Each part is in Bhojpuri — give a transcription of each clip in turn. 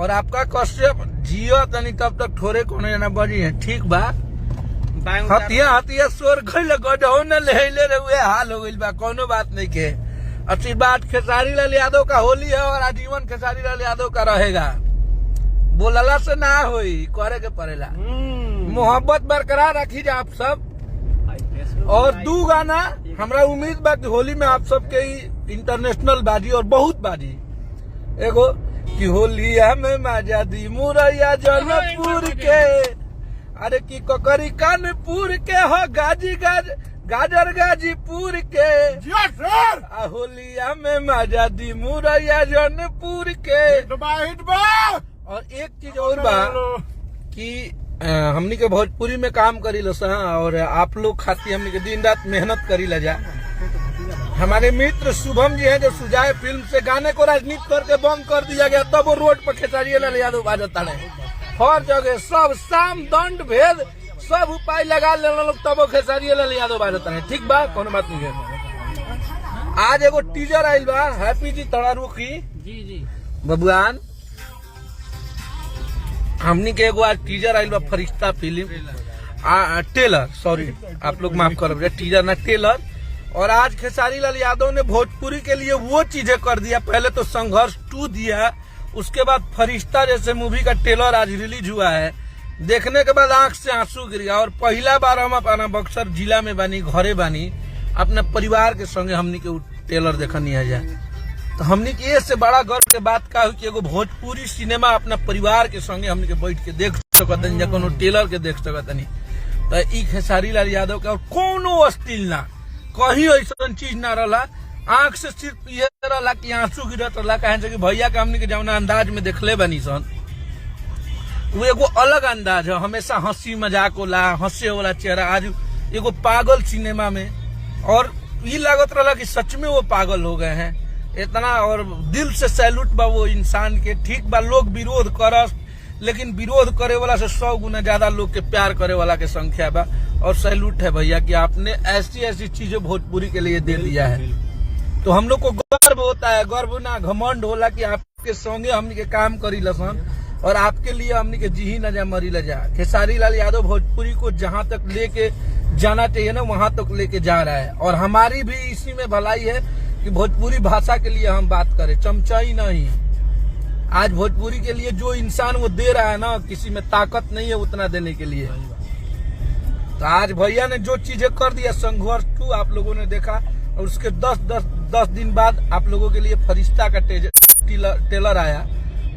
और आपका कश्यप जियो तनी तब तक थोड़े कोने ना बजी है। ठीक बा, हतिया हतिया सोर गइल गडहो न लेले रे उहे हाल हो गइल बा। कोनो बात नहीं के। अच्छी बात खेसारी लाल यादव का होली है और आजीवन खेसारी लाल यादव का रहेगा। बोलला से ना होई, करे के पड़ेला। मोहब्बत बरकरार रखी जा आप सब। और 2 गाना हमरा उम्मीद बा कि होली में आप सबके इंटरनेशनल बाजी और बहुत बाजी। एगो कि होलिया में माजा दी मुरैया जनकपुर के, अरे की ककरी कानपुर के हो गाजर गाजीपुर के, होलिया में माजा दी मुरैया जनकपुर के। और एक चीज और बा कि हमनी के भोजपुरी में काम करी लसा और आप लोग खाती हमनी के दिन रात मेहनत करी ला जा। हमारे मित्र शुभम जी हैं जो सुजाए फिल्म से गाने को राजनीति करके बंद कर दिया गया, तब वो रोड पर खेसारी लाल यादव बाजता रहे। हर जगह सब साम दंड भेद सब उपाय लगा ले लोग, तब वो खेसारी लाल यादव बाजता रहे। ठीक बा, कोनो बात नहीं है। आज एगो टीजर आइल बा हैप्पी जी तड़ारू की जी बबुआन। हमनी के एगो आज टीजर आइल बा फरिश्ता फिल्म टेलर, सॉरी आप लोग माफ करो, टीजर ना टेलर। और आज खेसारी लाल यादव ने भोजपुरी के लिए वो चीजें कर दिया। पहले तो संघर्ष 2 दिया, उसके बाद फरिश्ता जैसे मूवी का टेलर आज रिलीज हुआ है। देखने के बाद आंख से आंसू गिर गया। और पहला बार हम अपना बक्सर जिला में बानी, घरे बानी, अपने परिवार के संगे हमनी के टेलर देखनी आ जाए। तो हमनी के से बड़ा गर्व के बात का कि एगो भोजपुरी सिनेमा अपना परिवार के संगे हमनी के बैठ के देख सकतनी या कोनो टेलर के देख सकतनी। तो ई खेसारी लाल यादव का कोनो अस्तिल ना, कहीं ऐसा चीज ना रहा। आंख से सिर्फ ये रहा कि आंसू गिरत रहा। कहे कि भैया के हमनी के जौना अंदाज में देखले बनी सन, वो एगो अलग अंदाज है। हमेशा हंसी मजाक होला, हंसे वाला चेहरा। आज एगो पागल सिनेमा में, और ये लागत रहा कि सच में वो पागल हो गए हैं इतना। और दिल से सैल्यूट बा वो इंसान के। ठीक बा, लोग विरोध करस, लेकिन विरोध करे वाला से 100 गुना ज्यादा लोग के प्यार करे वाला के संख्या बा। और सैल्यूट है भैया कि आपने ऐसी ऐसी चीजें भोजपुरी के लिए दे दिया है। तो हम लोग को गर्व होता है, गर्व ना घमंड होला कि आपके संगे हमनी के काम करी लसन और आपके लिए हमनी के जी न जा मरी ल जा। खेसारी लाल यादव भोजपुरी को जहां तक लेके जाना चाहिए ना, वहां तक लेके जा रहा है। और हमारी भी इसी में भलाई है कि भोजपुरी भाषा के लिए हम बात करें, चमचाई नहीं। आज भोजपुरी के लिए जो इंसान वो दे रहा है ना, किसी में ताकत नहीं है उतना देने के लिए। तो आज भैया ने जो चीजें कर दिया, संघर्ष 2 आप लोगों ने देखा, और उसके 10 दिन बाद आप लोगों के लिए फरिश्ता का टेलर आया।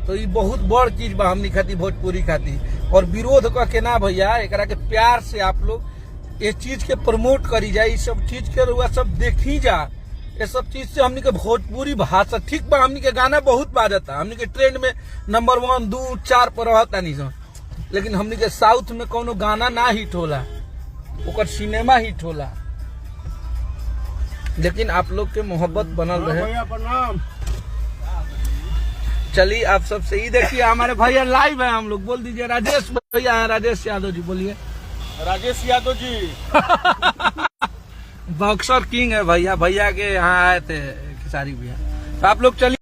तो ये बहुत बड़ चीज बा हमनी खाती, भोजपुरी खाती। और विरोध का के ना भैया, एकरा के प्यार से आप लोग ये चीज के प्रमोट करी जाए, इस सब चीज के रुआ सब देखी जा। ये सब चीज से हमनी के भोजपुरी भाषा ठीक बा। हमनी के गाना बहुत बाजता, हमनी के ट्रेंड में नंबर 1, 2, 4 पर रहता नहीं सो। लेकिन हमनी के साउथ में कोनो गाना ना हिट होला, ओकर सिनेमा हिट होला। लेकिन आप लोग के मोहब्बत बनल रहे। चलिए आप सबसे ही देखिए, हमारे भैया लाइव है, हम लोग बोल दीजिए। राजेश भैया है, राजेश यादव जी, बोलिए। राजेश यादव जी बॉक्सर किंग है भैया, भैया के यहाँ आए थे खेसारी भैया। तो आप लोग चलिए।